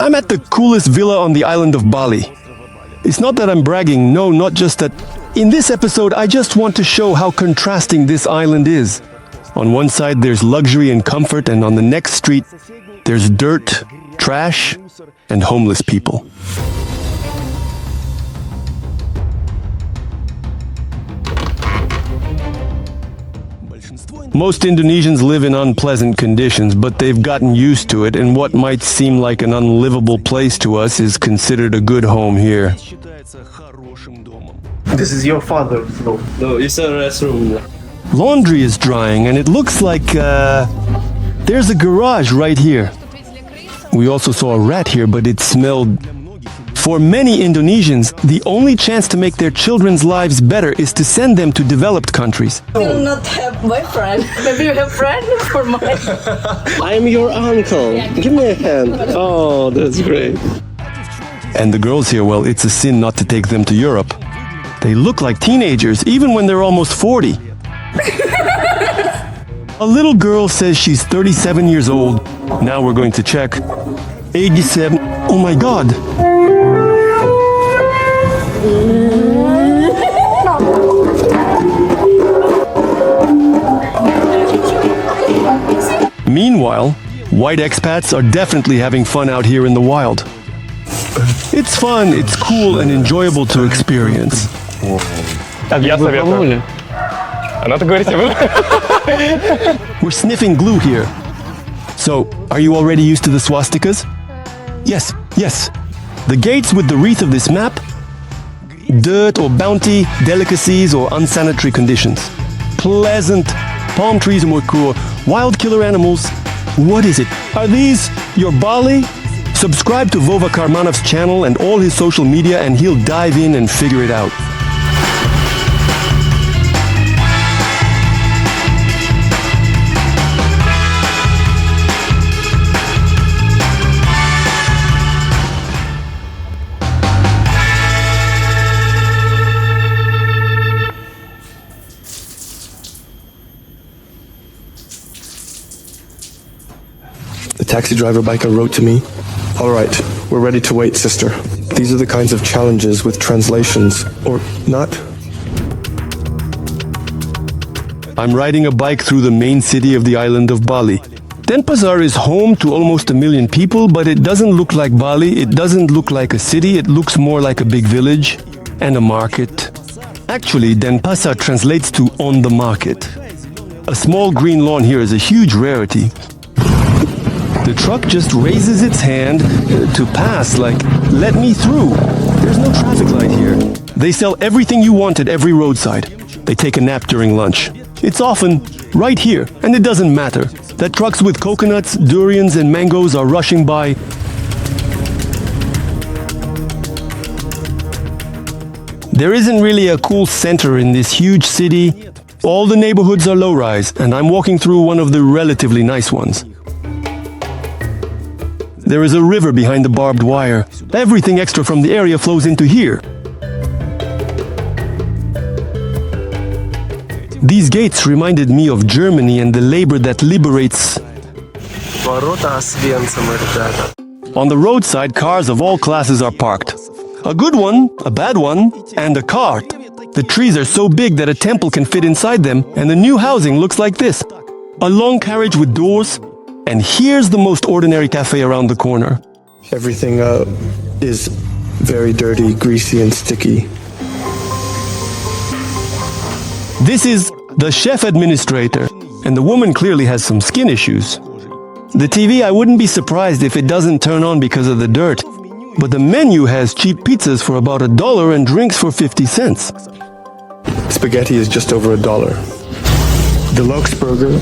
I'm at the coolest villa on the island of Bali. It's not that I'm bragging, no, not just that. In this episode, I just want to show how contrasting this island is. On one side, there's luxury and comfort, and on the next street, there's dirt, trash, and homeless people. Most Indonesians live in unpleasant conditions, but they've gotten used to it, and what might seem like an unlivable place to us is considered a good home here. This is your father's room. No, it's a restroom. Laundry is drying, and it looks like, there's a garage right here. We also saw a rat here, but it smelled... For many Indonesians, the only chance to make their children's lives better is to send them to developed countries. I will not have boyfriend. Maybe you have friend for mine. I'm your uncle. Give me a hand. Oh, that's great. And the girls here, well, it's a sin not to take them to Europe. They look like teenagers, even when they're almost 40. A little girl says she's 37 years old. Now we're going to check. 87. Oh my God. Meanwhile, white expats are definitely having fun out here in the wild. It's fun, it's cool and enjoyable to experience. Я советую. Она-то говорит, We're sniffing glue here. So, are you already used to the swastikas? Yes, yes. The gates with the wreath of this map? Dirt or bounty, delicacies or unsanitary conditions. Pleasant, palm trees and wakur, wild killer animals. What is it? Are these your Bali? Subscribe to Vova Karmanov's channel and all his social media and he'll dive in and figure it out. The taxi driver biker wrote to me, "All right, we're ready to wait, sister. These are the kinds of challenges with translations, or not." I'm riding a bike through the main city of the island of Bali. Denpasar is home to almost 1 million people, but it doesn't look like Bali, it doesn't look like a city, it looks more like a big village and a market. Actually, Denpasar translates to on the market. A small green lawn here is a huge rarity. The truck just raises its hand to pass, like, let me through. There's no traffic light here. They sell everything you want at every roadside. They take a nap during lunch. It's often right here, and it doesn't matter that trucks with coconuts, durians, and mangoes are rushing by. There isn't really a cool center in this huge city. All the neighborhoods are low-rise, and I'm walking through one of the relatively nice ones. There is a river behind the barbed wire. Everything extra from the area flows into here. These gates reminded me of Germany and the labor that liberates. On the roadside, cars of all classes are parked. A good one, a bad one, and a cart. The trees are so big that a temple can fit inside them, and the new housing looks like this. A long carriage with doors. And here's the most ordinary cafe around the corner. Everything is very dirty, greasy, and sticky. This is the chef administrator, and the woman clearly has some skin issues. The TV, I wouldn't be surprised if it doesn't turn on because of the dirt, but the menu has cheap pizzas for about $1 and drinks for 50 cents. Spaghetti is just over $1. Deluxe burger,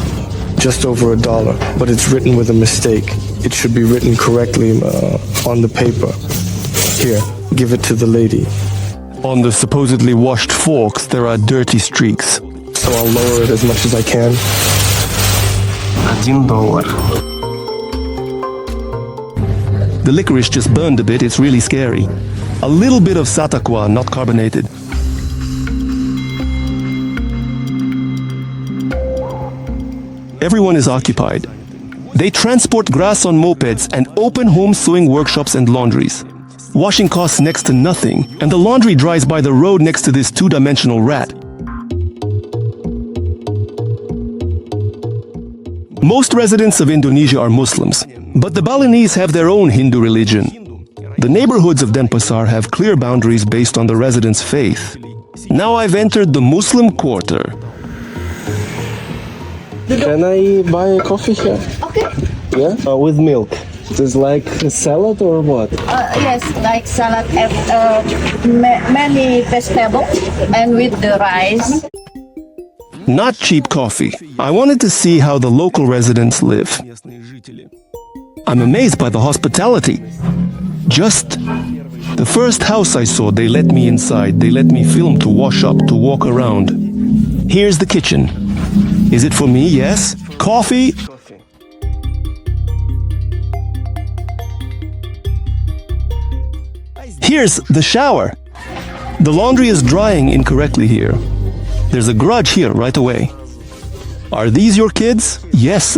just over $1, but it's written with a mistake. It should be written correctly on the paper. Here, give it to the lady. On the supposedly washed forks, there are dirty streaks. So I'll lower it as much as I can. $1. The licorice just burned a bit, it's really scary. A little bit of satakwa, not carbonated. Everyone is occupied. They transport grass on mopeds and open home sewing workshops and laundries. Washing costs next to nothing, and the laundry dries by the road next to this two-dimensional rat. Most residents of Indonesia are Muslims, but the Balinese have their own Hindu religion. The neighborhoods of Denpasar have clear boundaries based on the residents' faith. Now I've entered the Muslim quarter. Can I buy a coffee here? Okay. Yeah? With milk. Is like a salad or what? Yes, like salad, many vegetables, and with the rice. Not cheap coffee. I wanted to see how the local residents live. I'm amazed by the hospitality. Just the first house I saw, they let me inside. They let me film, to wash up, to walk around. Here's the kitchen. Is it for me? Yes. Coffee? Here's the shower. The laundry is drying incorrectly here. There's a grudge here right away. Are these your kids? Yes.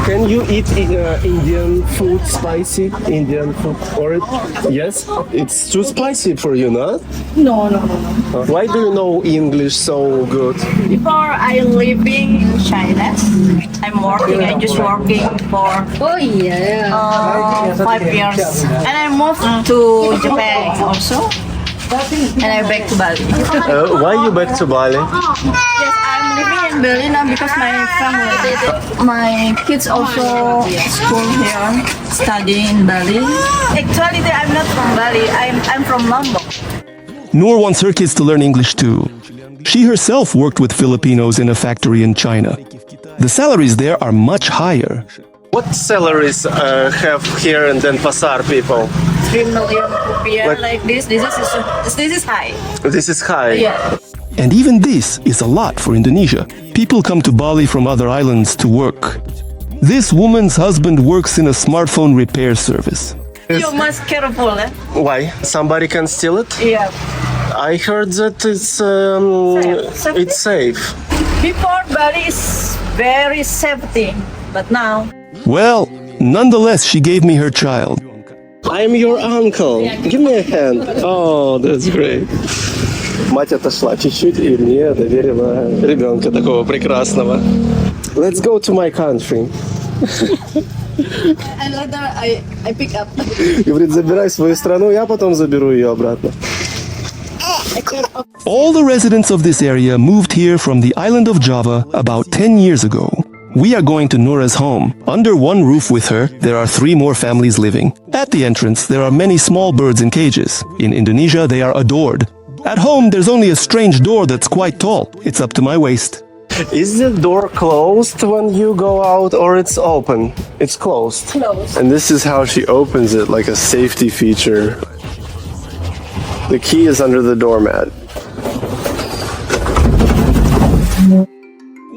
Can you eat Indian food spicy? Indian food or yes? It's too spicy for you, not? No. Why do you know English so good? Before I living in China, I'm working. I just working for 5 years, and I moved to Japan also, and I back to Bali. Why you back to Bali? Yes, I'm living in Bali now because my family, my kids also school here, study in Bali. Actually, I'm not from Bali. I'm from Lombok. Noor wants her kids to learn English too. She herself worked with Filipinos in a factory in China. The salaries there are much higher. What salaries have here in Denpasar people? 3 million rupiah like this. This is high. This is high. Yeah. And even this is a lot for Indonesia. People come to Bali from other islands to work. This woman's husband works in a smartphone repair service. You must careful, eh? Why? Somebody can steal it? Yeah. I heard that it's safe. Before Bali is very safety, but now. Well, nonetheless, she gave me her child. I'm your uncle. Give me a hand. Oh, that's great. Мать отошла чуть-чуть и мне доверила ребенка такого прекрасного. Let's go to my country. And later I pick up. Говорит, забирай свою страну, я потом заберу ее обратно. All the residents of this area moved here from the island of Java about 10 years ago. We are going to Nora's home. Under one roof with her, there are 3 more families living. At the entrance, there are many small birds in cages. In Indonesia, they are adored. At home, there's only a strange door that's quite tall. It's up to my waist. Is the door closed when you go out or it's open? It's closed. Closed. And this is how she opens it, like a safety feature. The key is under the doormat.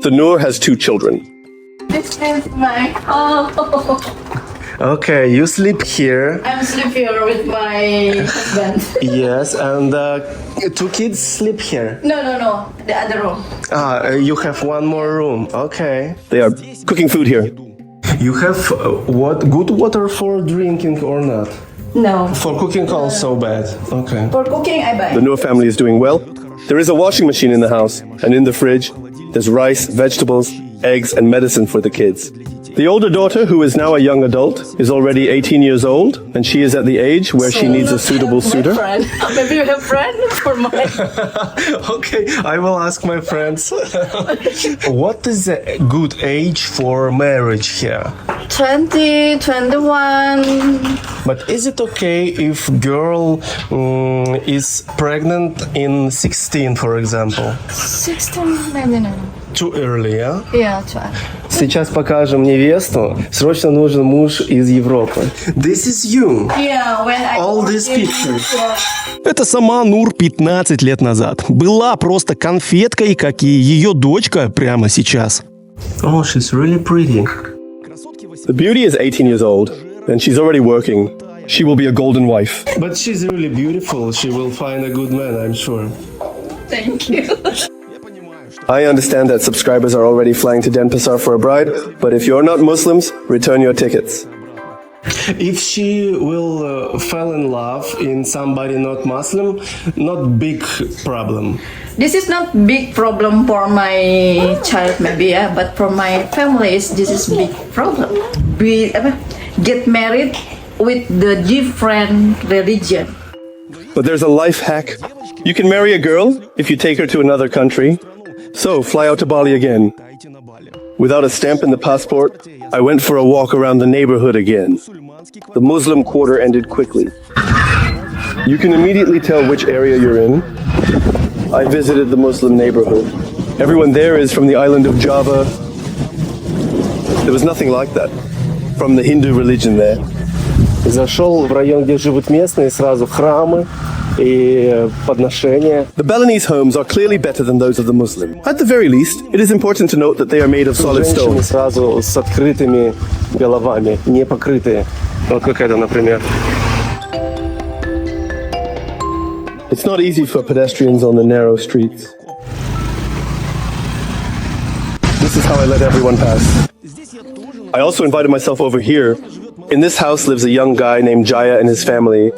The Noor has 2 children. This is my home. Okay, you sleep here. I'm sleeping here with my husband. Yes, and 2 kids sleep here. No. The other room. You have 1 more room. Okay. They are cooking food here. You have good water for drinking or not? No. For cooking also bad. Okay. For cooking, I buy. The Noor family is doing well. There is a washing machine in the house, and in the fridge, there's rice, vegetables, eggs, and medicine for the kids. The older daughter, who is now a young adult, is already 18 years old, and she is at the age where she needs a suitable suitor. Friend. Maybe you have friend for my. Okay, I will ask my friends. What is a good age for marriage here? 20, 21. But is it okay if girl is pregnant in 16, for example? 16, maybe no. Too early, yeah? Yeah, 12. Сейчас покажем невесту. Срочно нужен муж из Европы. This is you. Yeah, when I All these pictures. Это сама Нур 15 лет назад. Была просто конфеткой, как и ее дочка прямо сейчас. Oh, she's really pretty. The beauty is 18 years old, and she's already working. She will be a golden wife. But she's really beautiful. She will find a good man, I'm sure. Thank you. I understand that subscribers are already flying to Denpasar for a bride, but if you're not Muslims, return your tickets. If she will fall in love in somebody not Muslim, not big problem. This is not big problem for my child maybe, yeah, but for my family this is big problem. We get married with the different religion. But there's a life hack. You can marry a girl if you take her to another country. So, fly out to Bali again. Without a stamp in the passport, I went for a walk around the neighborhood again. The Muslim quarter ended quickly. You can immediately tell which area you're in. I visited the Muslim neighborhood. Everyone there is from the island of Java. There was nothing like that. From the Hindu religion there. Зашел в район, где живут местные, сразу храмы и подношения. The Balinese homes are clearly better than those of the Muslim. At the very least, it is important to note that they are made of solid stone. Женщины сразу с открытыми головами, не покрытые. Вот как это, например. It's not easy for pedestrians on the narrow streets. This is how I let everyone pass. I also invited myself over here. In this house lives a young guy named Jaya and his family.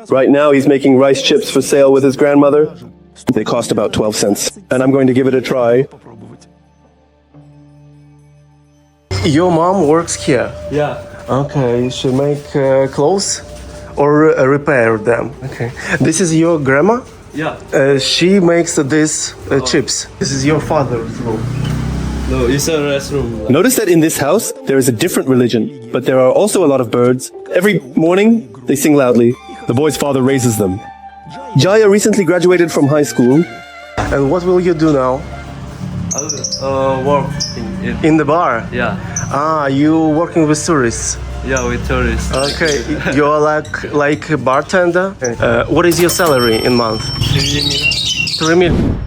Right now he's making rice chips for sale with his grandmother. They cost about 12 cents. And I'm going to give it a try. Your mom works here? Yeah. Okay, she make clothes or repair them? Okay. This is your grandma? Yeah. She makes these chips. This is your father's room. No, it's a restroom. Notice that in this house there is a different religion, but there are also a lot of birds. Every morning they sing loudly. The boy's father raises them. Jaya recently graduated from high school. And what will you do now? Work In the bar? yeah. Ah, you working with tourists? Yeah, with tourists. Okay, you're like a bartender. What is your salary in month? 3 million.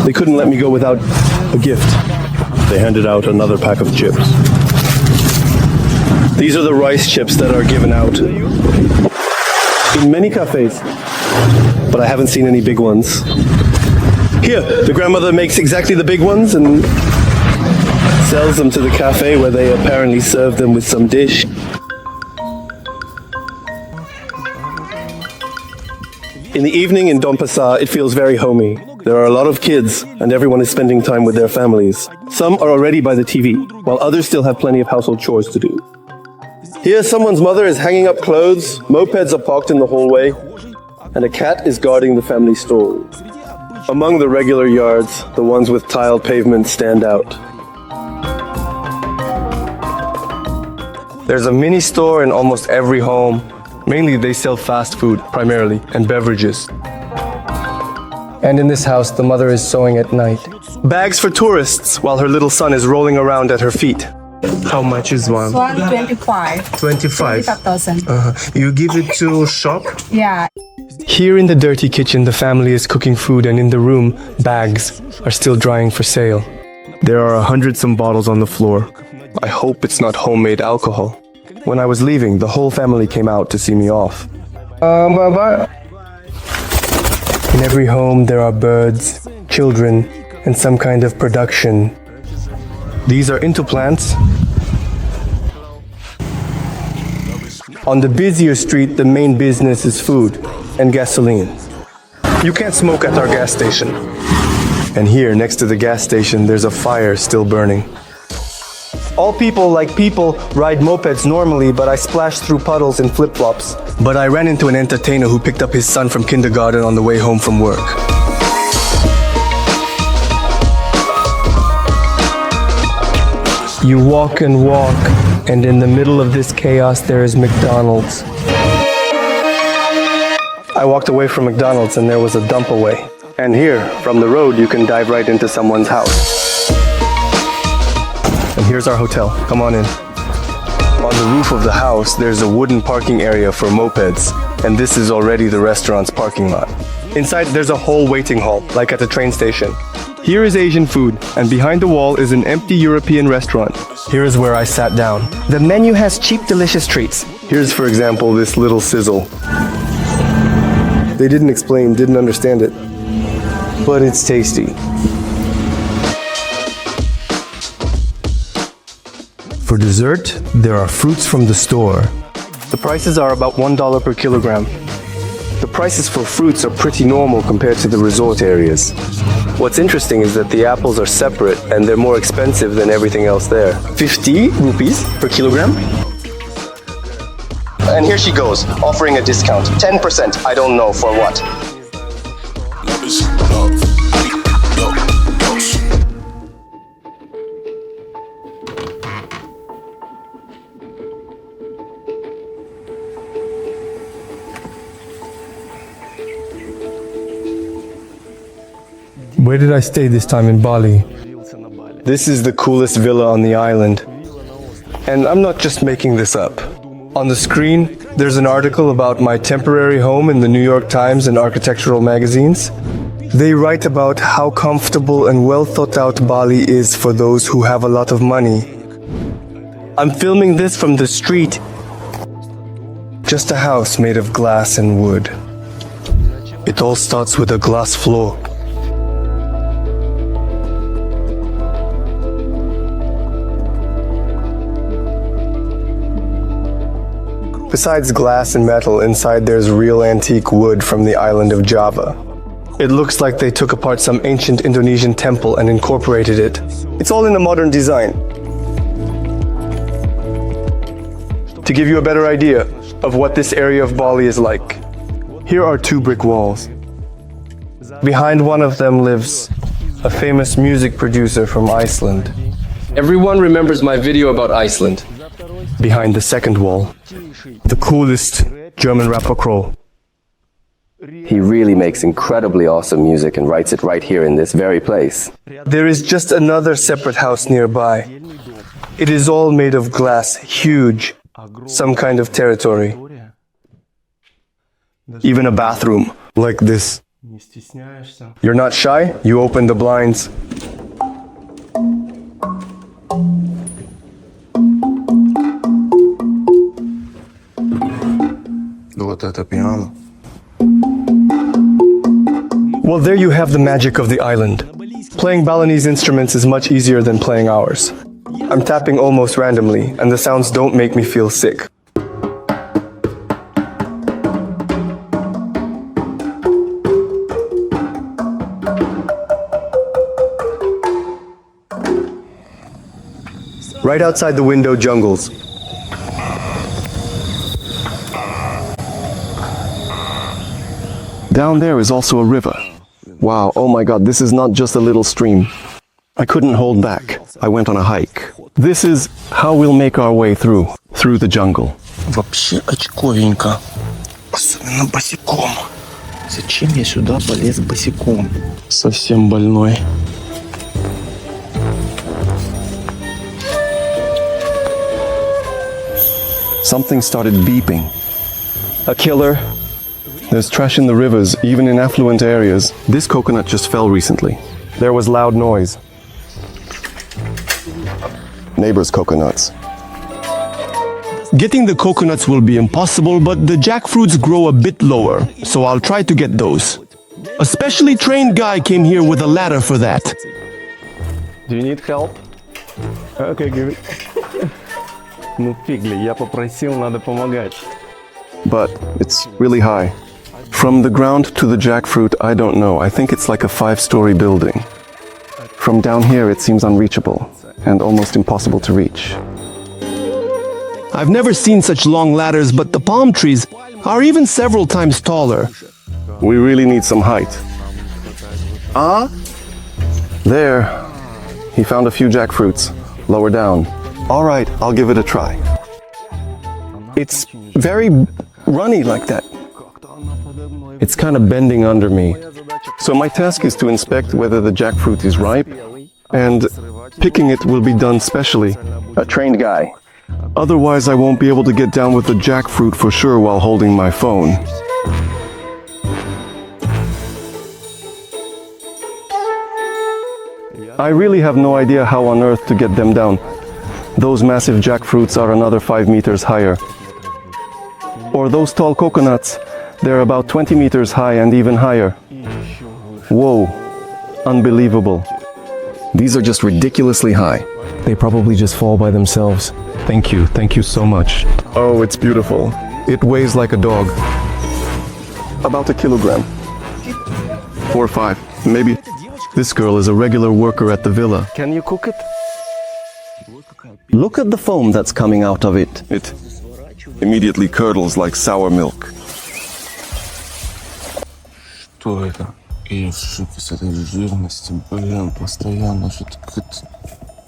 They couldn't let me go without a gift. They handed out another pack of chips. These are the rice chips that are given out in many cafes, but I haven't seen any big ones. Here, the grandmother makes exactly the big ones and sells them to the cafe where they apparently serve them with some dish. In the evening in Denpasar, it feels very homey. There are a lot of kids, and everyone is spending time with their families. Some are already by the TV, while others still have plenty of household chores to do. Here, someone's mother is hanging up clothes, mopeds are parked in the hallway, and a cat is guarding the family store. Among the regular yards, the ones with tiled pavements stand out. There's a mini store in almost every home. Mainly they sell fast food, primarily, and beverages. And in this house, the mother is sewing at night. Bags for tourists, while her little son is rolling around at her feet. How much is one? 125. 25. 25,000. You give it to shop? Yeah. Here in the dirty kitchen, the family is cooking food, and in the room, bags are still drying for sale. There are 100-some bottles on the floor. I hope it's not homemade alcohol. When I was leaving, the whole family came out to see me off. In every home, there are birds, children, and some kind of production. These are into plants. On the busier street, the main business is food and gasoline. You can't smoke at our gas station. And here, next to the gas station, there's a fire still burning. All people, like people, ride mopeds normally, but I splashed through puddles in flip-flops. But I ran into an entertainer who picked up his son from kindergarten on the way home from work. You walk and walk, and in the middle of this chaos there is McDonald's. I walked away from McDonald's and there was a dump away. And here, from the road, you can dive right into someone's house. And here's our hotel. Come on in. On the roof of the house, there's a wooden parking area for mopeds, and this is already the restaurant's parking lot. Inside, there's a whole waiting hall, like at a train station. Here is Asian food, and behind the wall is an empty European restaurant. Here is where I sat down. The menu has cheap, delicious treats. Here's, for example, this little sizzle. They didn't explain, didn't understand it, but it's tasty. For dessert, there are fruits from the store. The prices are about $1 per kilogram. The prices for fruits are pretty normal compared to the resort areas. What's interesting is that the apples are separate and they're more expensive than everything else there. 50 rupees per kilogram. And here she goes, offering a discount. 10%, I don't know for what. Where did I stay this time in Bali? This is the coolest villa on the island. And I'm not just making this up. On the screen, there's an article about my temporary home in the New York Times and architectural magazines. They write about how comfortable and well thought out Bali is for those who have a lot of money. I'm filming this from the street. Just a house made of glass and wood. It all starts with a glass floor. Besides glass and metal, inside there's real antique wood from the island of Java. It looks like they took apart some ancient Indonesian temple and incorporated it. It's all in a modern design. To give you a better idea of what this area of Bali is like, here are 2 brick walls. Behind one of them lives a famous music producer from Iceland. Everyone remembers my video about Iceland. Behind the second wall, the coolest German rapper Kroll. He really makes incredibly awesome music and writes it right here in this very place. There is just another separate house nearby. It is all made of glass, huge, some kind of territory. Even a bathroom, like this. You're not shy? You open the blinds. Well, there you have the magic of the island. Playing Balinese instruments is much easier than playing ours. I'm tapping almost randomly, and the sounds don't make me feel sick. Right outside the window, jungles. Down there is also a river. Wow, oh my god, this is not just a little stream. I couldn't hold back. I went on a hike. This is how we'll make our way through the jungle. Вообще очковенько. Особенно босиком. Зачем я сюда полез босиком? Совсем больной. Something started beeping. A killer. There's trash in the rivers, even in affluent areas. This coconut just fell recently. There was loud noise. Neighbors' coconuts. Getting the coconuts will be impossible, but the jackfruits grow a bit lower, so I'll try to get those. A specially trained guy came here with a ladder for that. Do you need help? Okay, give it. Ну фигли, я попросил, надо помогать. But it's really high. From the ground to the jackfruit, I don't know. I think it's like a 5-story building. From down here, it seems unreachable and almost impossible to reach. I've never seen such long ladders, but the palm trees are even several times taller. We really need some height. There. He found a few jackfruits. Lower down. All right, I'll give it a try. It's very runny like that. It's kind of bending under me. So my task is to inspect whether the jackfruit is ripe, and picking it will be done specially. A trained guy. Otherwise, I won't be able to get down with the jackfruit for sure while holding my phone. I really have no idea how on earth to get them down. Those massive jackfruits are another 5 meters higher. Or those tall coconuts, they're about 20 meters high and even higher. Whoa, unbelievable. These are just ridiculously high. They probably just fall by themselves. Thank you so much. Oh, it's beautiful. It weighs like a dog. About a kilogram. 4 or 5, maybe. This girl is a regular worker at the villa. Can you cook it? Look at the foam that's coming out of it. It immediately curdles like sour milk. Что это? И что-то с этой жирностью, блин, постоянно что-то...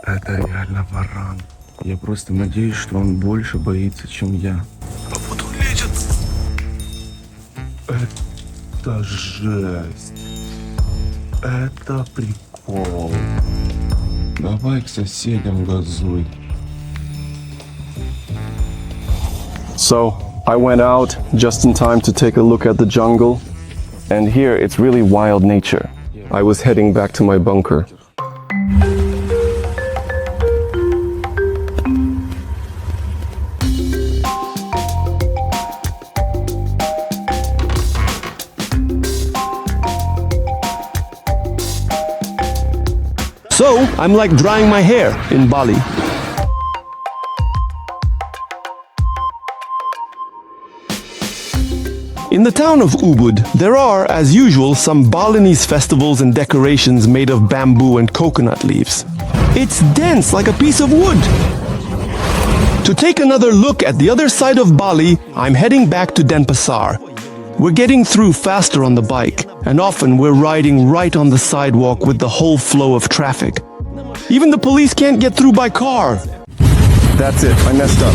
Это реально варан. Я просто надеюсь, что он больше боится, чем я. А вот он лезет. Это жесть. Это прикол. Давай к соседям газуй. So, I went out just in time to take a look at the jungle. And here it's really wild nature. I was heading back to my bunker. So, I'm like drying my hair in Bali. In the town of Ubud, there are, as usual, some Balinese festivals and decorations made of bamboo and coconut leaves. It's dense like a piece of wood. To take another look at the other side of Bali, I'm heading back to Denpasar. We're getting through faster on the bike, and often we're riding right on the sidewalk with the whole flow of traffic. Even the police can't get through by car. That's it, I messed up.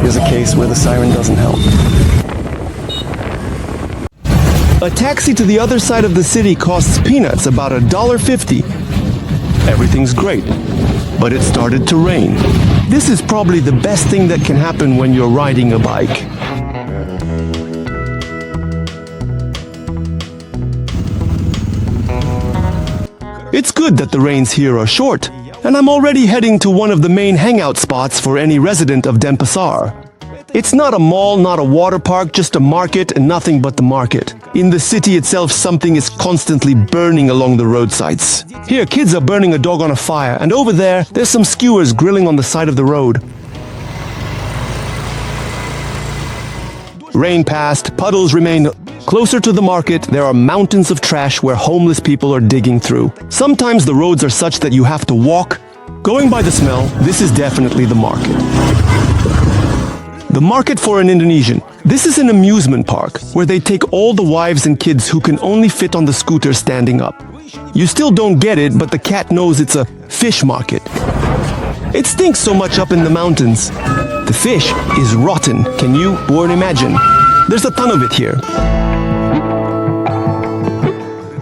Here's a case where the siren doesn't help. A taxi to the other side of the city costs peanuts, about $1.50. Everything's great, but it started to rain. This is probably the best thing that can happen when you're riding a bike. It's good that the rains here are short, and I'm already heading to one of the main hangout spots for any resident of Denpasar. It's not a mall, not a water park, just a market and nothing but the market. In the city itself, something is constantly burning along the roadsides. Here, kids are burning a dog on a fire, and over there, there's some skewers grilling on the side of the road. Rain passed, puddles remain. Closer to the market, there are mountains of trash where homeless people are digging through. Sometimes the roads are such that you have to walk. Going by the smell, this is definitely the market. The market for an Indonesian. This is an amusement park where they take all the wives and kids who can only fit on the scooter standing up. You still don't get it, but the cat knows it's a fish market. It stinks so much up in the mountains. The fish is rotten. Can you or imagine? There's a ton of it here.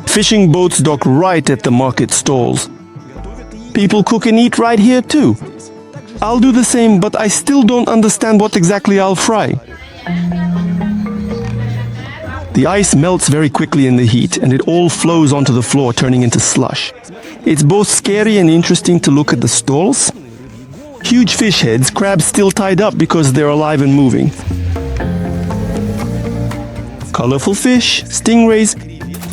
Fishing boats dock right at the market stalls. People cook and eat right here too. I'll do the same, but I still don't understand what exactly I'll fry. The ice melts very quickly in the heat, and it all flows onto the floor, turning into slush. It's both scary and interesting to look at the stalls. Huge fish heads, crabs still tied up because they're alive and moving. Colorful fish, stingrays,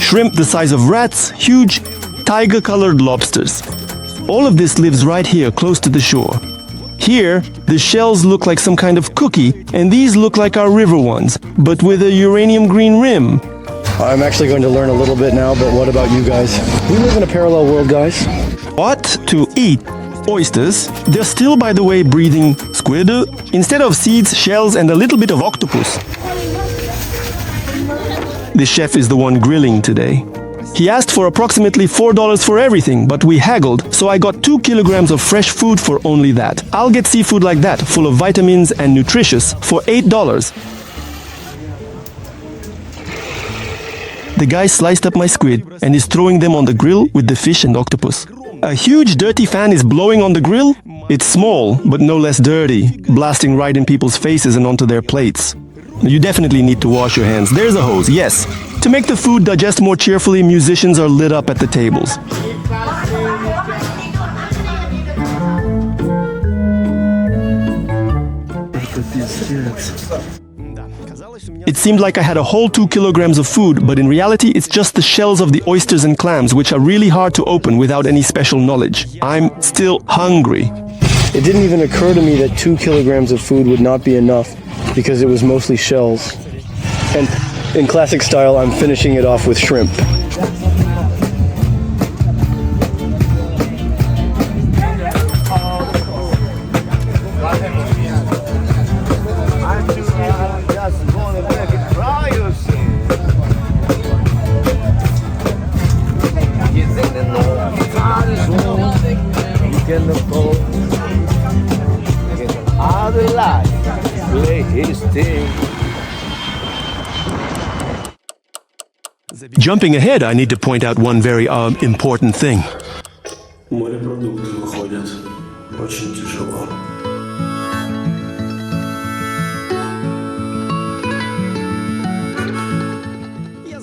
shrimp the size of rats, huge tiger-colored lobsters. All of this lives right here, close to the shore. Here, the shells look like some kind of cookie, and these look like our river ones, but with a uranium green rim. I'm actually going to learn a little bit now, but what about you guys? We live in a parallel world, guys. What to eat? Oysters. They're still, by the way, breathing squid instead of seeds, shells, and a little bit of octopus. The chef is the one grilling today. He asked for approximately $4 for everything, but we haggled, so I got 2 kilograms of fresh food for only that. I'll get seafood like that, full of vitamins and nutritious, for $8. The guy sliced up my squid and is throwing them on the grill with the fish and octopus. A huge dirty fan is blowing on the grill. It's small, but no less dirty, blasting right in people's faces and onto their plates. You definitely need to wash your hands. There's a hose, yes. To make the food digest more cheerfully, musicians are lit up at the tables. It seemed like I had a whole 2 kilograms of food, but in reality it's just the shells of the oysters and clams, which are really hard to open without any special knowledge. I'm still hungry. It didn't even occur to me that 2 kilograms of food would not be enough because it was mostly shells. And in classic style, I'm finishing it off with shrimp. Jumping ahead, I need to point out one very important thing. Морепродукты выходят очень тяжело.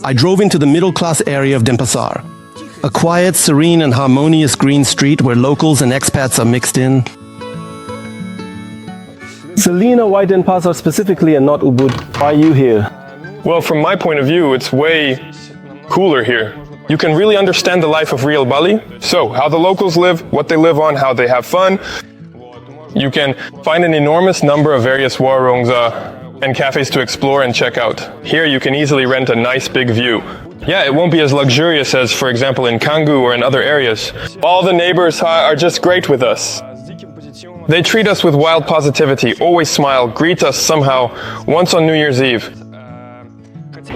I drove into the middle-class area of Denpasar. A quiet, serene, and harmonious green street where locals and expats are mixed in. Selena, why Denpasar specifically and not Ubud? Why are you here? Well, from my point of view, it's way cooler here. You can really understand the life of real Bali. So, how the locals live, what they live on, how they have fun. You can find an enormous number of various warungs and cafes to explore and check out. Here you can easily rent a nice big view. Yeah, it won't be as luxurious as, for example, in Canggu or in other areas. All the neighbors are just great with us. They treat us with wild positivity, always smile, greet us somehow, once on New Year's Eve.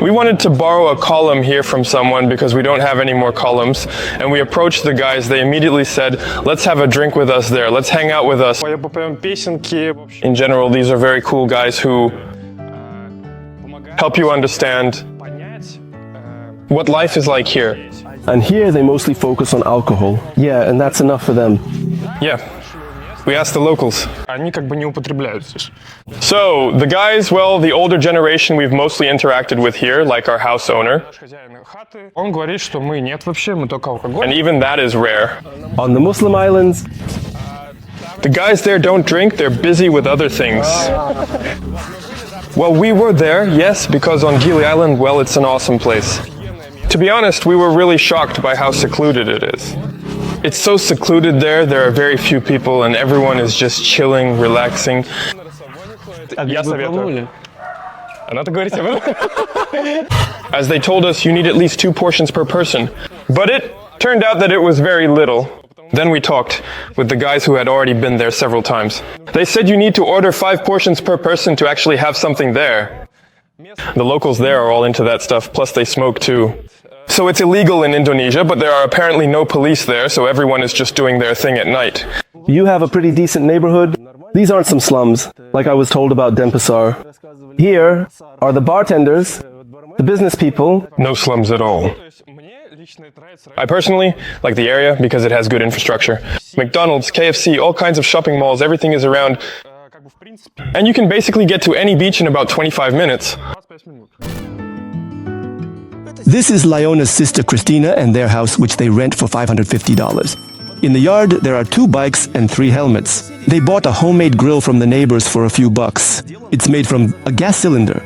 We wanted to borrow a column here from someone because we don't have any more columns, and we approached the guys. They immediately said, let's have a drink with us there, let's hang out with us. In general, these are very cool guys who help you understand what life is like here. And here they mostly focus on alcohol. Yeah, and that's enough for them. Yeah. We asked the locals. So, the guys, well, the older generation we've mostly interacted with here, like our house owner. And even that is rare. On the Muslim islands, the guys there don't drink, they're busy with other things. Well, we were there, yes, because on Gili Island, well, it's an awesome place. To be honest, we were really shocked by how secluded it is. It's so secluded there are very few people and everyone is just chilling, relaxing. As they told us, you need at least 2 portions per person. But it turned out that it was very little. Then we talked with the guys who had already been there several times. They said you need to order 5 portions per person to actually have something there. The locals there are all into that stuff, plus they smoke too. So it's illegal in Indonesia, but there are apparently no police there, so everyone is just doing their thing at night. you have a pretty decent neighborhood. These aren't some slums, like I was told about Denpasar. Here are the bartenders, the business people. No slums at all. I personally like the area because it has good infrastructure. McDonald's, KFC, all kinds of shopping malls, everything is around. And you can basically get to any beach in about 25 minutes. This is Lyona's sister Christina and their house, which they rent for $550. In the yard, there are 2 bikes and 3 helmets. They bought a homemade grill from the neighbors for a few bucks. It's made from a gas cylinder.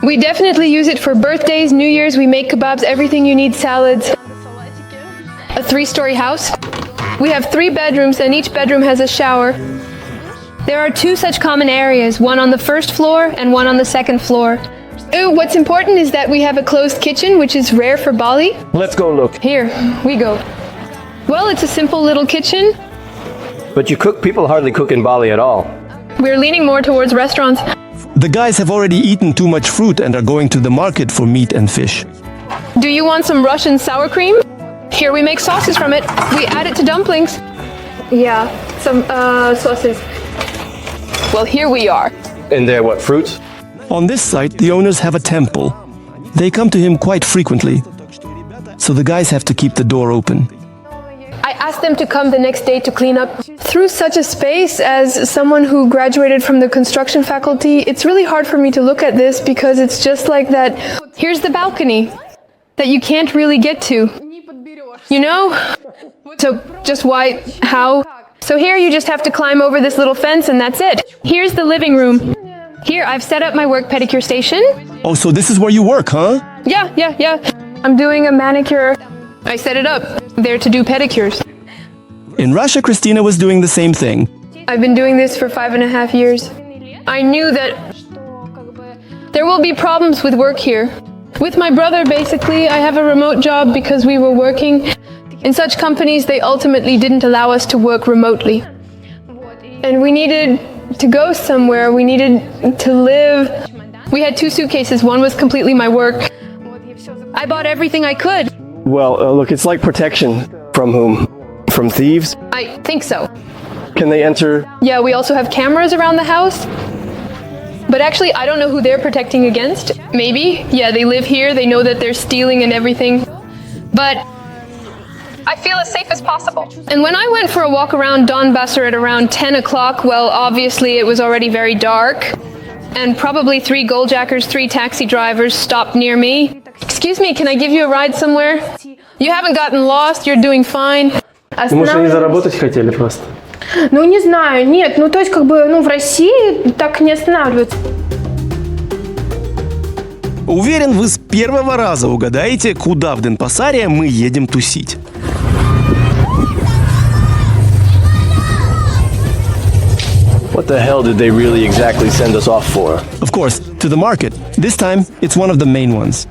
We definitely use it for birthdays, New Year's, we make kebabs, everything you need, salads. A 3-story house. We have 3 bedrooms and each bedroom has a shower. There are 2 such common areas, one on the 1st floor and one on the 2nd floor. What's important is that we have a closed kitchen, which is rare for Bali. Let's go look. Here, we go. Well, it's a simple little kitchen. But people hardly cook in Bali at all. We're leaning more towards restaurants. The guys have already eaten too much fruit and are going to the market for meat and fish. Do you want some Russian sour cream? Here we make sauces from it. We add it to dumplings. Yeah, some sauces. Well, here we are. And they're what, fruits? On this site, the owners have a temple. They come to him quite frequently, so the guys have to keep the door open. I asked them to come the next day to clean up. Through such a space, as someone who graduated from the construction faculty, it's really hard for me to look at this because it's just like that. Here's the balcony that you can't really get to. You know? So just why, how? So here you just have to climb over this little fence and that's it. Here's the living room. Here, I've set up my work pedicure station. Oh, so this is where you work, huh? Yeah. I'm doing a manicure. I set it up there to do pedicures. In Russia, Christina was doing the same thing. I've been doing this for 5.5 years. I knew that there will be problems with work here. With my brother, basically, I have a remote job because we were working. In such companies, they ultimately didn't allow us to work remotely. And we needed to go somewhere. We needed to live. We had 2 suitcases. One was completely my work. I bought everything I could. Well, look, it's like protection. From whom? From thieves? I think so. Can they enter? Yeah, we also have cameras around the house. But actually, I don't know who they're protecting against. Maybe. Yeah, they live here. They know that they're stealing and everything. But I feel as safe as possible. And when I went for a walk around Denpasar at around 10 o'clock, well, obviously it was already very dark. And probably 3 goldjackers, 3 taxi drivers stopped near me. Excuse me, can I give you a ride somewhere? You haven't gotten lost, you're doing fine. Может, они заработать хотели просто? Ну, не знаю, нет, ну, то есть, как бы, ну, в России так не останавливаются. Уверен, вы с первого раза угадаете, куда в Денпасаре мы едем тусить. What the hell did they really exactly send us off for? Of course, to the market. This time, it's one of the main ones.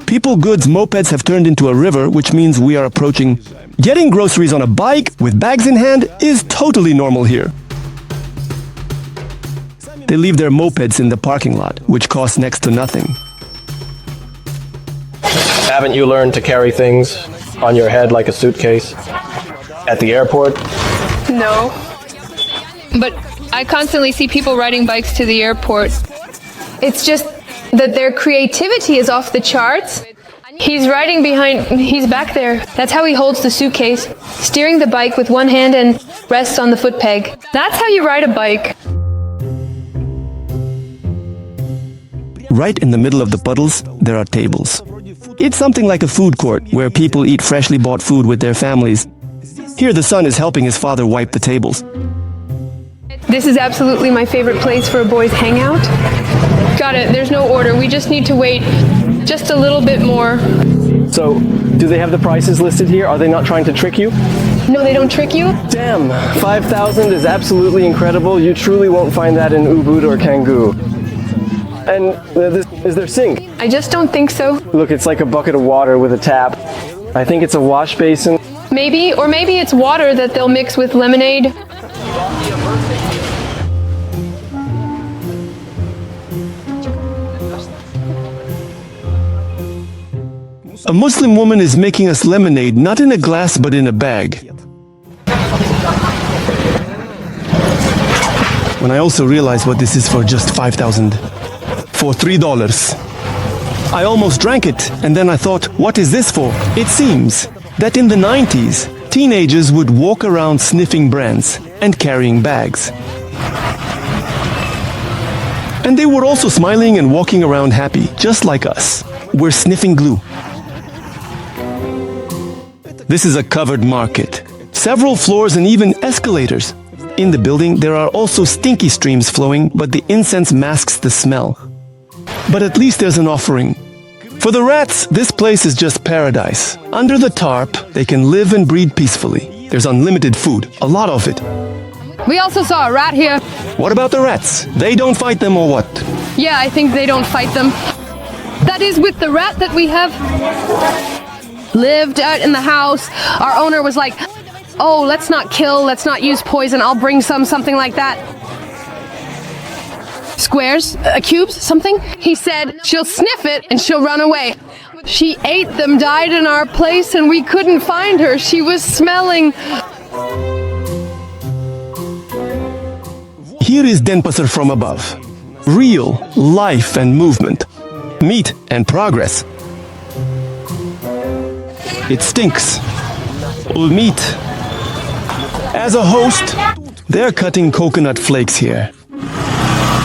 People goods mopeds have turned into a river, which means we are approaching. Getting groceries on a bike with bags in hand is totally normal here. They leave their mopeds in the parking lot, which costs next to nothing. Haven't you learned to carry things on your head like a suitcase? At the airport? No. But I constantly see people riding bikes to the airport. It's just that their creativity is off the charts. He's riding behind, he's back there. That's how he holds the suitcase, steering the bike with one hand and rests on the foot peg. That's how you ride a bike. Right in the middle of the puddles, there are tables. It's something like a food court where people eat freshly bought food with their families. Here the son is helping his father wipe the tables. This is absolutely my favorite place for a boys' hangout. Got it, there's no order. We just need to wait just a little bit more. So, do they have the prices listed here? Are they not trying to trick you? No, they don't trick you? Damn, 5,000 is absolutely incredible. You truly won't find that in Ubud or Canggu. And this is their sink. I just don't think so. Look, it's like a bucket of water with a tap. I think it's a wash basin. Maybe, or maybe it's water that they'll mix with lemonade. A Muslim woman is making us lemonade, not in a glass but in a bag. When I also realized what this is for just 5,000. For $3. I almost drank it, and then I thought, what is this for? It seems that in the 90s, teenagers would walk around sniffing brands and carrying bags. And they were also smiling and walking around happy, just like us. We're sniffing glue. This is a covered market. Several floors and even escalators. In the building, there are also stinky streams flowing, but the incense masks the smell. But at least there's an offering. For the rats, this place is just paradise. Under the tarp, they can live and breed peacefully. There's unlimited food, a lot of it. We also saw a rat here. What about the rats? They don't fight them or what? Yeah, I think they don't fight them. That is, with the rat that we have lived out in the house, our owner was like, oh, let's not kill, let's not use poison, I'll bring something like that. Squares, cubes, something? He said, she'll sniff it and she'll run away. She ate them, died in our place, and we couldn't find her. She was smelling. Here is Denpasar from above. Real life and movement. meat and progress. It stinks. Meat. As a host, they're cutting coconut flakes here.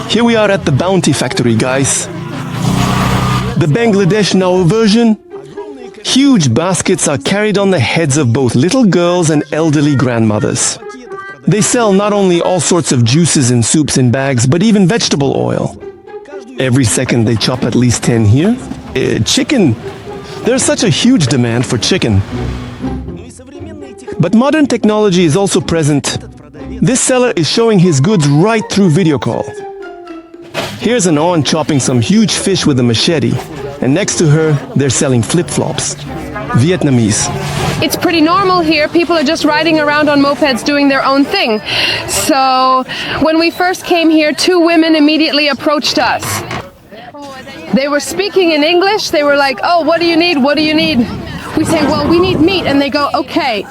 Here we are at the Bounty Factory, guys. The Bangladesh Now version. Huge baskets are carried on the heads of both little girls and elderly grandmothers. They sell not only all sorts of juices and soups in bags, but even vegetable oil. Every second they chop at least 10 here. Chicken. There's such a huge demand for chicken. But modern technology is also present. This seller is showing his goods right through video call. Here's an aunt chopping some huge fish with a machete, and next to her, they're selling flip-flops. Vietnamese. It's pretty normal here. People are just riding around on mopeds doing their own thing. So, when we first came here, two women immediately approached us. They were speaking in English. They were like, "Oh, what do you need? What do you need?" We say, "Well, we need meat." And they go, "Okay.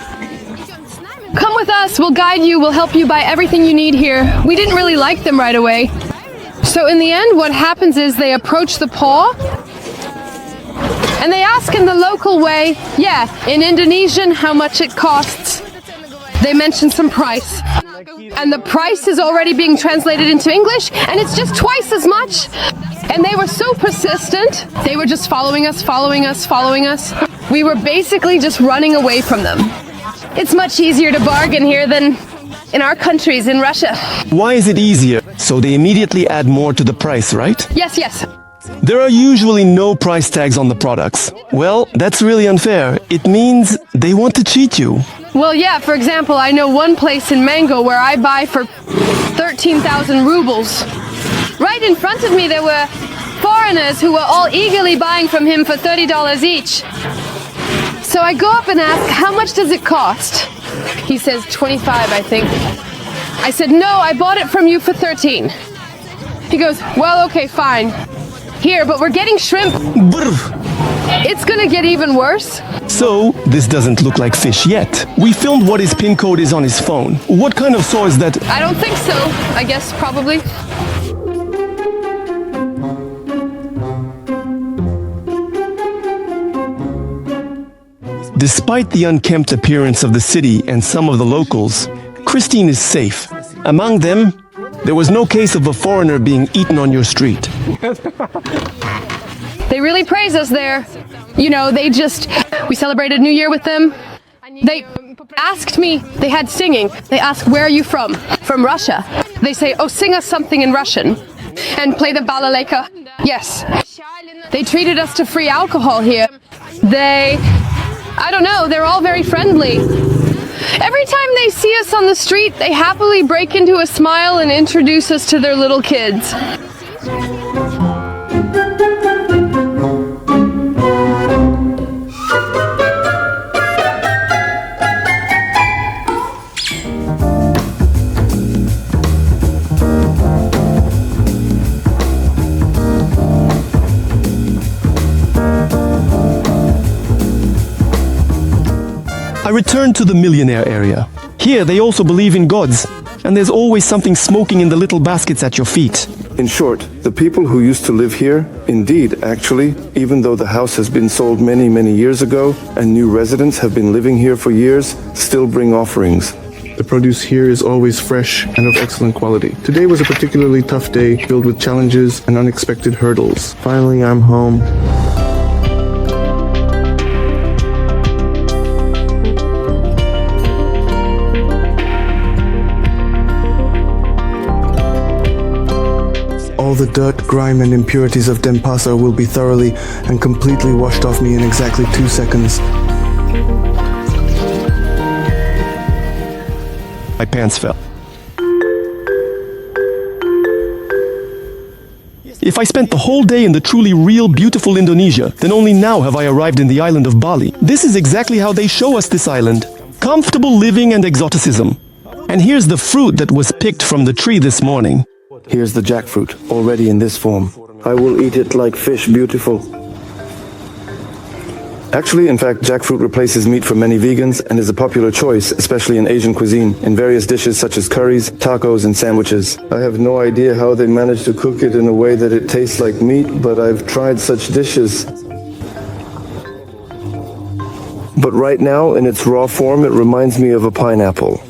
Come with us. We'll guide you. We'll help you buy everything you need here." We didn't really like them right away. So in the end, what happens is they approach the paw and they ask in the local way, in Indonesian, how much it costs. They mention some price. And the price is already being translated into English, and it's just twice as much. And they were so persistent. They were just following us, following us, following us. We were basically just running away from them. It's much easier to bargain here than in our countries, in Russia. Why is it easier? So they immediately add more to the price, right? Yes, yes. There are usually no price tags on the products. Well, that's really unfair. It means they want to cheat you. Well, yeah, for example, I know one place in Mango where I buy for 13,000 rubles. Right in front of me there were foreigners who were all eagerly buying from him for $30 each. So I go up and ask, "How much does it cost?" He says 25, I think. I said, "No, I bought it from you for 13. He goes, "Well, okay, fine. Here, but we're getting shrimp." Brr. It's gonna get even worse. So, this doesn't look like fish yet. We filmed what his PIN code is on his phone. What kind of saw is that? I don't think so. I guess probably. Despite the unkempt appearance of the city and some of the locals, Christine is safe. Among them, there was no case of a foreigner being eaten on your street. They really praise us there. You know, we celebrated New Year with them. They asked me, they had singing. They asked, "Where are you from?" "From Russia." They say, "Oh, sing us something in Russian." And play the balalaika. Yes. They treated us to free alcohol here. I don't know, they're all very friendly. Every time they see us on the street, they happily break into a smile and introduce us to their little kids. I returned to the millionaire area. Here they also believe in gods, and there's always something smoking in the little baskets at your feet. In short, the people who used to live here, indeed, actually, even though the house has been sold many, many years ago, and new residents have been living here for years, still bring offerings. The produce here is always fresh and of excellent quality. Today was a particularly tough day, filled with challenges and unexpected hurdles. Finally, I'm home. All the dirt, grime and impurities of Denpasar will be thoroughly and completely washed off me in exactly 2 seconds. My pants fell. If I spent the whole day in the truly real, beautiful Indonesia, then only now have I arrived in the island of Bali. This is exactly how they show us this island. Comfortable living and exoticism. And here's the fruit that was picked from the tree this morning. Here's the jackfruit, already in this form. I will eat it like fish beautiful. Actually, in fact, jackfruit replaces meat for many vegans and is a popular choice, especially in Asian cuisine, in various dishes such as curries, tacos, and sandwiches. I have no idea how they manage to cook it in a way that it tastes like meat, but I've tried such dishes. But right now, in its raw form, it reminds me of a pineapple.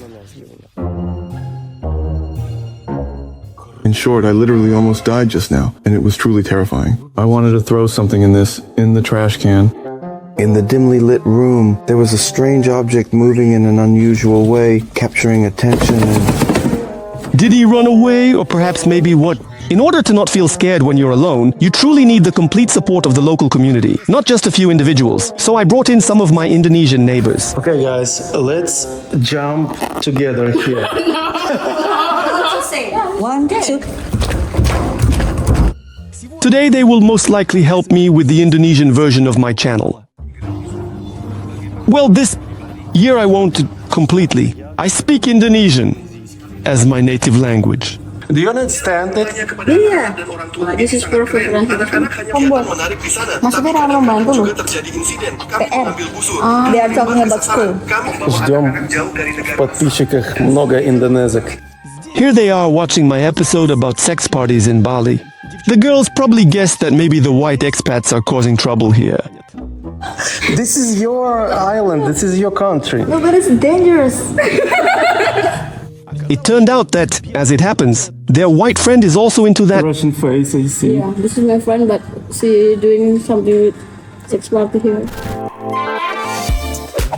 In short, I literally almost died just now, and it was truly terrifying. I wanted to throw something in the trash can. In the dimly lit room, there was a strange object moving in an unusual way, capturing attention and... Did he run away, or perhaps maybe what? In order to not feel scared when you're alone, you truly need the complete support of the local community, not just a few individuals. So I brought in some of my Indonesian neighbors. Okay guys, let's jump together here. 1, 2. Today they will most likely help me with the Indonesian version of my channel. Well, this year I won't completely. I speak Indonesian as my native language. Do you understand it? Iya. This is perfect translation. Pembuat. Maksudnya Rama membantu loh. PR. They are talking about school. Ждем подписчиков много индонезок. Here they are watching my episode about sex parties in Bali. The girls probably guessed that maybe the white expats are causing trouble here. This is your island, this is your country. No, but it's dangerous. It turned out that, as it happens, their white friend is also into that. Russian face, I see. Yeah, this is my friend, but she doing something with sex party here.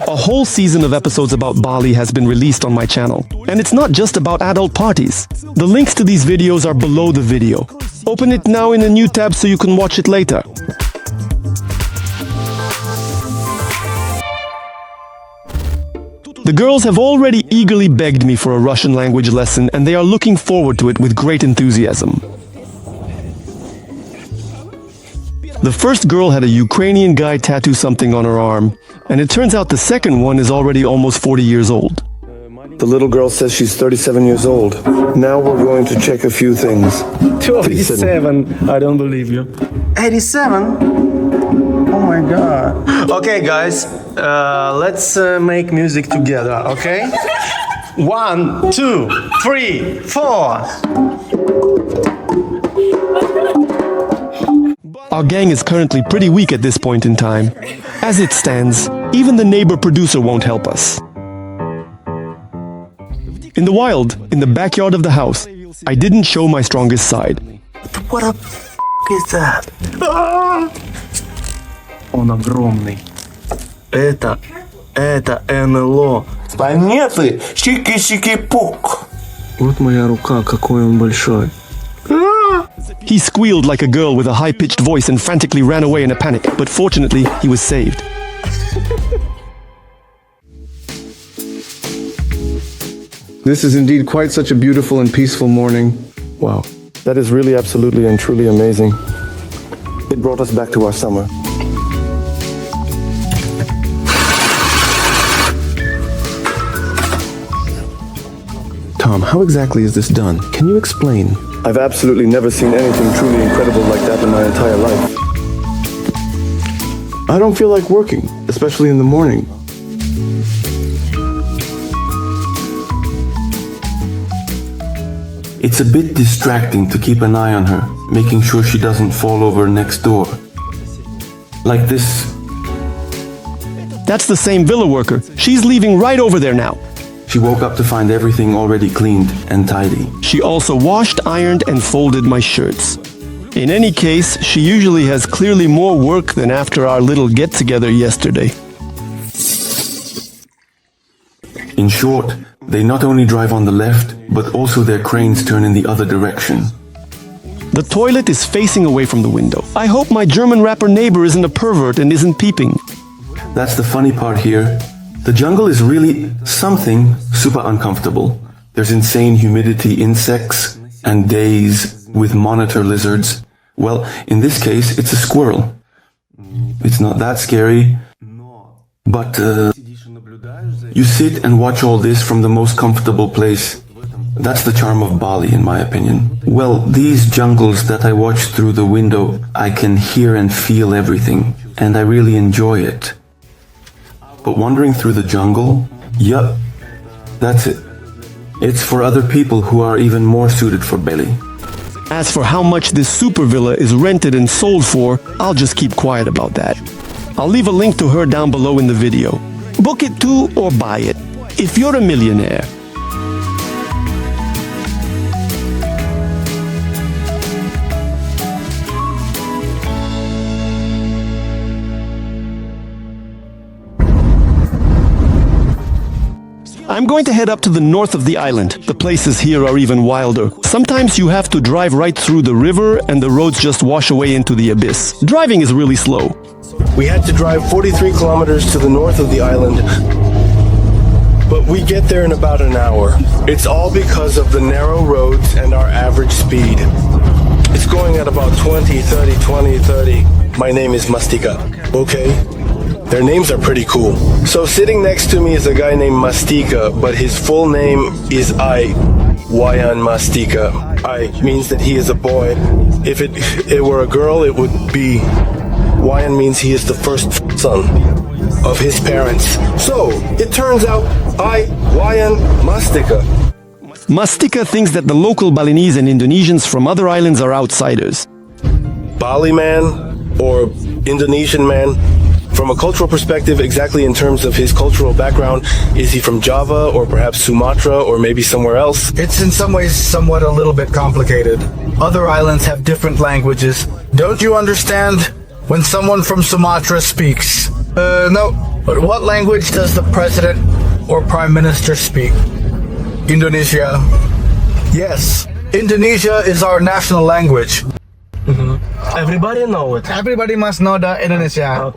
A whole season of episodes about Bali has been released on my channel. And it's not just about adult parties. The links to these videos are below the video. Open it now in a new tab so you can watch it later. The girls have already eagerly begged me for a Russian language lesson, and they are looking forward to it with great enthusiasm. The first girl had a Ukrainian guy tattoo something on her arm, and it turns out the second one is already almost 40 years old. The little girl says she's 37 years old. Now we're going to check a few things. 27, I don't believe you. 87? Oh my god. Okay guys, let's make music together, okay? 1, 2, 3, 4. Our gang is currently pretty weak at this point in time. As it stands, even the neighbor producer won't help us. In the wild, in the backyard of the house, I didn't show my strongest side. What the is that? Ah! Он огромный. Это НЛО. Планеты Чики-Чики-Пук. Вот моя рука, какой он большой. He squealed like a girl with a high-pitched voice and frantically ran away in a panic, but fortunately, he was saved. This is indeed quite such a beautiful and peaceful morning. Wow. That is really absolutely and truly amazing. It brought us back to our summer. Tom, how exactly is this done? Can you explain? I've absolutely never seen anything truly incredible like that in my entire life. I don't feel like working, especially in the morning. It's a bit distracting to keep an eye on her, making sure she doesn't fall over next door. Like this. That's the same villa worker. She's leaving right over there now. She woke up to find everything already cleaned and tidy. She also washed, ironed, and folded my shirts. In any case, she usually has clearly more work than after our little get-together yesterday. In short, they not only drive on the left, but also their cranes turn in the other direction. The toilet is facing away from the window. I hope my German rapper neighbor isn't a pervert and isn't peeping. That's the funny part here. The jungle is really something super uncomfortable. There's insane humidity insects and days with monitor lizards. Well, in this case, it's a squirrel. It's not that scary, but you sit and watch all this from the most comfortable place. That's the charm of Bali, in my opinion. Well, these jungles that I watch through the window, I can hear and feel everything, and I really enjoy it. But wandering through the jungle, yup, that's it. It's for other people who are even more suited for Bali. As for how much this super villa is rented and sold for, I'll just keep quiet about that. I'll leave a link to her down below in the video. Book it too or buy it, if you're a millionaire. I'm going to head up to the north of the island. The places here are even wilder. Sometimes you have to drive right through the river and the roads just wash away into the abyss. Driving is really slow. We had to drive 43 kilometers to the north of the island, but we get there in about an hour. It's all because of the narrow roads and our average speed. It's going at about 20, 30, 20, 30. My name is Mastika, okay? Their names are pretty cool. So sitting next to me is a guy named Mastika, but his full name is Wayan Mastika. I means that he is a boy. If it were a girl, it would be Wayan means he is the first son of his parents. So it turns out Wayan Mastika. Mastika thinks that the local Balinese and Indonesians from other islands are outsiders. Bali man or Indonesian man, from a cultural perspective, exactly in terms of his cultural background, is he from Java or perhaps Sumatra or maybe somewhere else? It's in some ways somewhat a little bit complicated. Other islands have different languages. Don't you understand when someone from Sumatra speaks? No. But what language does the president or prime minister speak? Indonesia. Yes. Indonesia is our national language. Everybody know it. Everybody must know the Indonesia.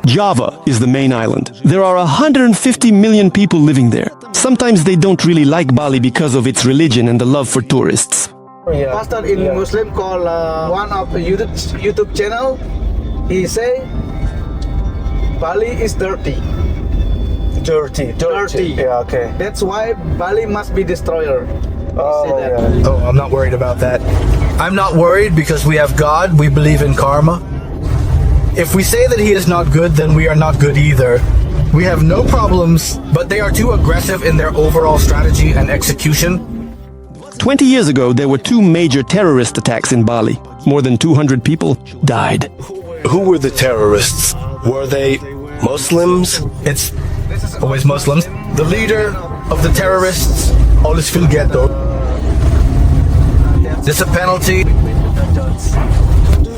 Java is the main island. There are 150 million people living there. Sometimes they don't really like Bali because of its religion and the love for tourists. Pastor in Muslim call one of the YouTube channel. He say Bali is dirty. Dirty. Yeah, okay. That's why Bali must be destroyed. Oh, I'm not worried about that. I'm not worried because we have God. We believe in karma. If we say that he is not good, then we are not good either. We have no problems, but they are too aggressive in their overall strategy and execution. 20 years ago, there were 2 major terrorist attacks in Bali. More than 200 people died. Who were the terrorists? Were they Muslims? It's always Muslims. The leader of the terrorists, always feel ghetto. There's a penalty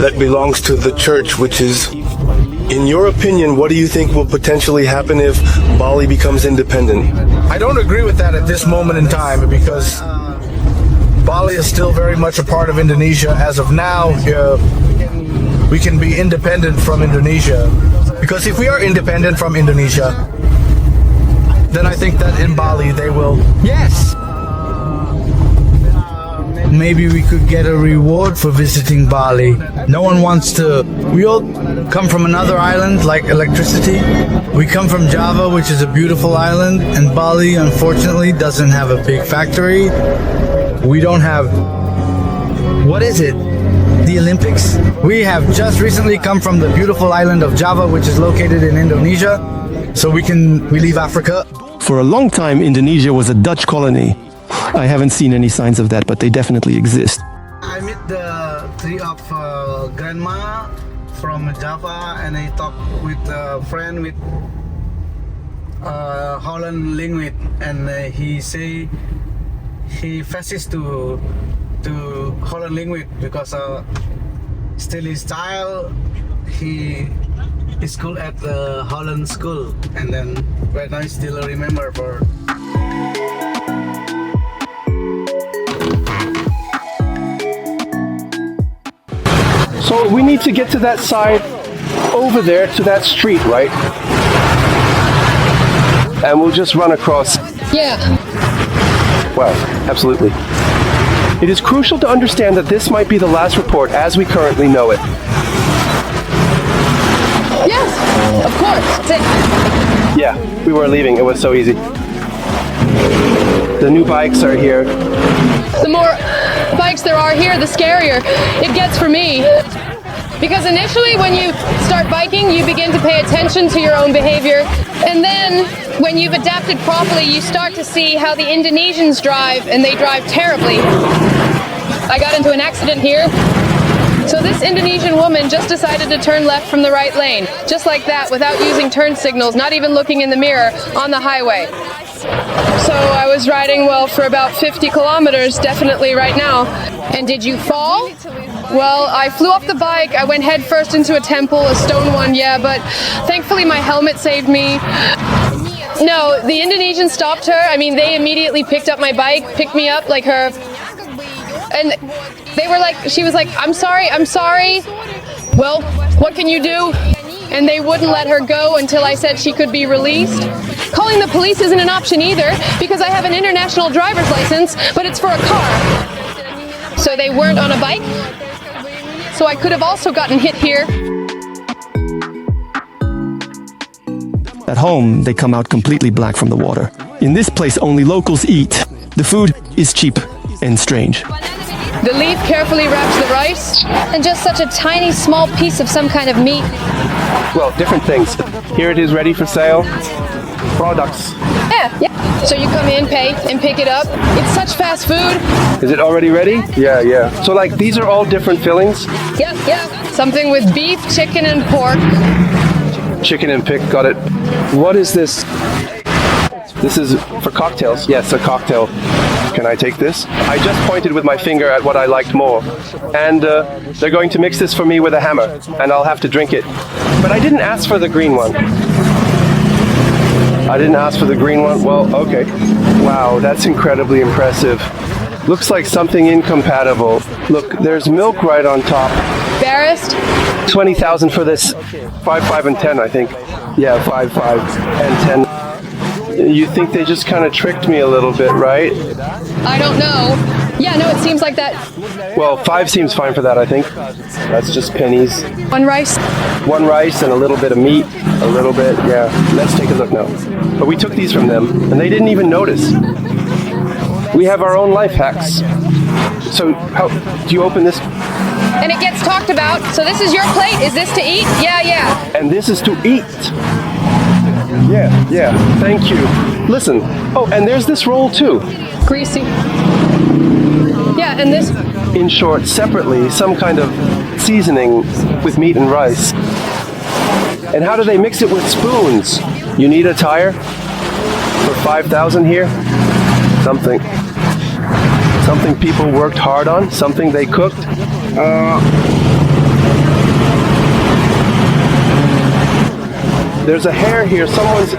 that belongs to the church, which is, in your opinion, what do you think will potentially happen if Bali becomes independent? I don't agree with that at this moment in time because Bali is still very much a part of Indonesia. As of now, we can be independent from Indonesia. Because if we are independent from Indonesia, then I think that in Bali they will, yes! Maybe we could get a reward for visiting Bali. No one wants to. We all come from another island, like electricity. We come from Java, which is a beautiful island, and Bali, unfortunately, doesn't have a big factory. We don't have. What is it? The Olympics? We have just recently come from the beautiful island of Java, which is located in Indonesia. So we leave Africa. For a long time, Indonesia was a Dutch colony. I haven't seen any signs of that, but they definitely exist. I met the 3 of grandma from Java, and I talked with a friend with Holland language, and he say he fascist to Holland language because still his child he school at the Holland school, and then right now I still remember for. So we need to get to that side over there to that street, right? And we'll just run across. Yeah. Wow, absolutely. It is crucial to understand that this might be the last report as we currently know it. Yes, of course. Yeah, we were leaving. It was so easy. The new bikes are here. The more bikes there are here, the scarier it gets for me. Because initially when you start biking, you begin to pay attention to your own behavior. And then when you've adapted properly, you start to see how the Indonesians drive, and they drive terribly. I got into an accident here. So this Indonesian woman just decided to turn left from the right lane, just like that, without using turn signals, not even looking in the mirror on the highway. So I was riding, well, for about 50 kilometers, definitely right now. And did you fall? Well, I flew off the bike, I went head first into a temple, a stone one, yeah, but thankfully my helmet saved me. No, the Indonesian stopped her. I mean, they immediately picked up my bike, picked me up, like her, and they were like, she was like, I'm sorry. Well, what can you do? And they wouldn't let her go until I said she could be released. Calling the police isn't an option either, because I have an international driver's license, but it's for a car. So they weren't on a bike, so I could have also gotten hit here. At home, they come out completely black from the water. In this place, only locals eat. The food is cheap and strange. The leaf carefully wraps the rice, and just such a tiny, small piece of some kind of meat. Well, different things. Here it is ready for sale. Products. Yeah. So you come in, pay, and pick it up. It's such fast food. Is it already ready? Yeah. So like these are all different fillings? Yeah. Something with beef, chicken, and pork. Chicken and pig, got it. What is this? This is for cocktails. Yes, a cocktail. Can I take this? I just pointed with my finger at what I liked more. And they're going to mix this for me with a hammer, and I'll have to drink it. But I didn't ask for the green one. Well, okay. Wow, that's incredibly impressive. Looks like something incompatible. Look, there's milk right on top. Embarrassed? 20,000 for this. 5, and 10, I think. Yeah, 5, and 10. You think they just kind of tricked me a little bit, right? I don't know. Yeah, no, it seems like that. Well, 5 seems fine for that, I think. That's just pennies. One rice? One rice and a little bit of meat. A little bit, yeah. Let's take a look now. But we took these from them, and they didn't even notice. We have our own life hacks. So, how do you open this? And it gets talked about. So this is your plate? Is this to eat? Yeah. And this is to eat. Yeah. Thank you. Listen. Oh, and there's this roll too. Greasy. Yeah, and this? In short, separately, some kind of seasoning with meat and rice. And how do they mix it with spoons? You need a tire? For 5,000 here? Something people worked hard on? Something they cooked? There's a hair here. Someone's...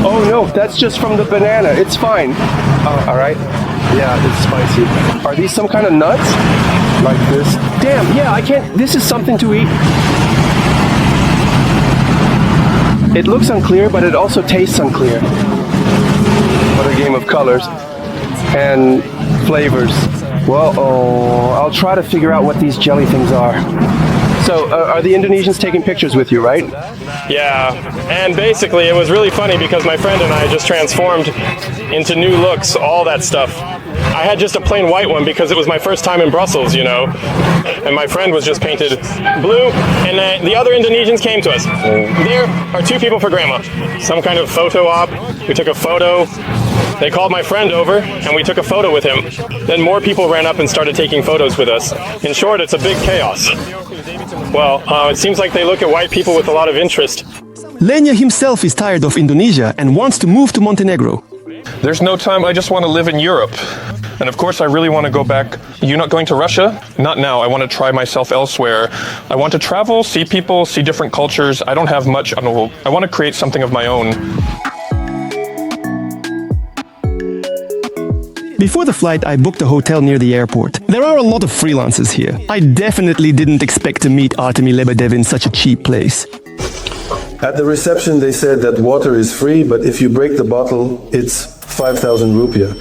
Oh no, that's just from the banana. It's fine. All right. Yeah, it's spicy. Are these some kind of nuts? Like this? Damn, yeah, I can't... This is something to eat. It looks unclear, but it also tastes unclear. What a game of colors. And flavors. Well, I'll try to figure out what these jelly things are. So, are the Indonesians taking pictures with you, right? Yeah, and basically it was really funny because my friend and I just transformed into new looks, all that stuff. I had just a plain white one because it was my first time in Brussels, you know, and my friend was just painted blue, and the other Indonesians came to us. There are 2 people for grandma. Some kind of photo op. We took a photo. They called my friend over, and we took a photo with him. Then more people ran up and started taking photos with us. In short, it's a big chaos. Well, it seems like they look at white people with a lot of interest. Lenya himself is tired of Indonesia and wants to move to Montenegro. There's no time, I just want to live in Europe. And of course I really want to go back. You're not going to Russia? Not now, I want to try myself elsewhere. I want to travel, see people, see different cultures. I don't have much, I want to create something of my own. Before the flight, I booked a hotel near the airport. There are a lot of freelancers here. I definitely didn't expect to meet Artemi Lebedev in such a cheap place. At the reception, they said that water is free, but if you break the bottle, it's 5,000 rupiah.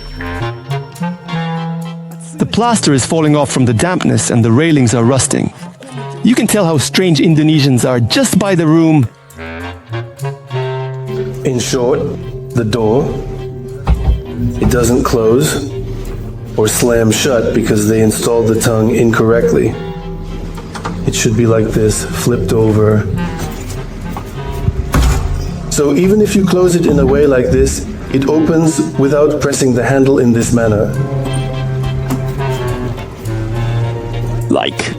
The plaster is falling off from the dampness and the railings are rusting. You can tell how strange Indonesians are just by the room. In short, the door, it doesn't close or slam shut because they installed the tongue incorrectly. it should be like this, flipped over. So even if you close it in a way like this, it opens without pressing the handle in this manner. Like.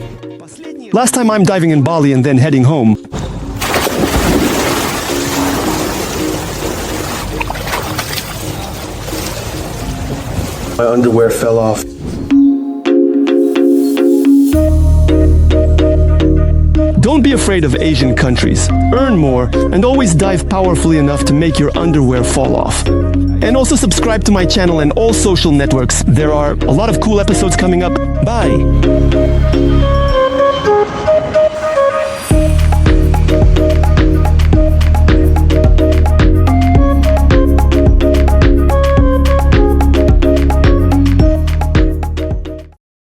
Last time I'm diving in Bali and then heading home. My underwear fell off. Don't be afraid of Asian countries. Earn more and always dive powerfully enough to make your underwear fall off. And also subscribe to my channel and all social networks. There are a lot of cool episodes coming up. Bye!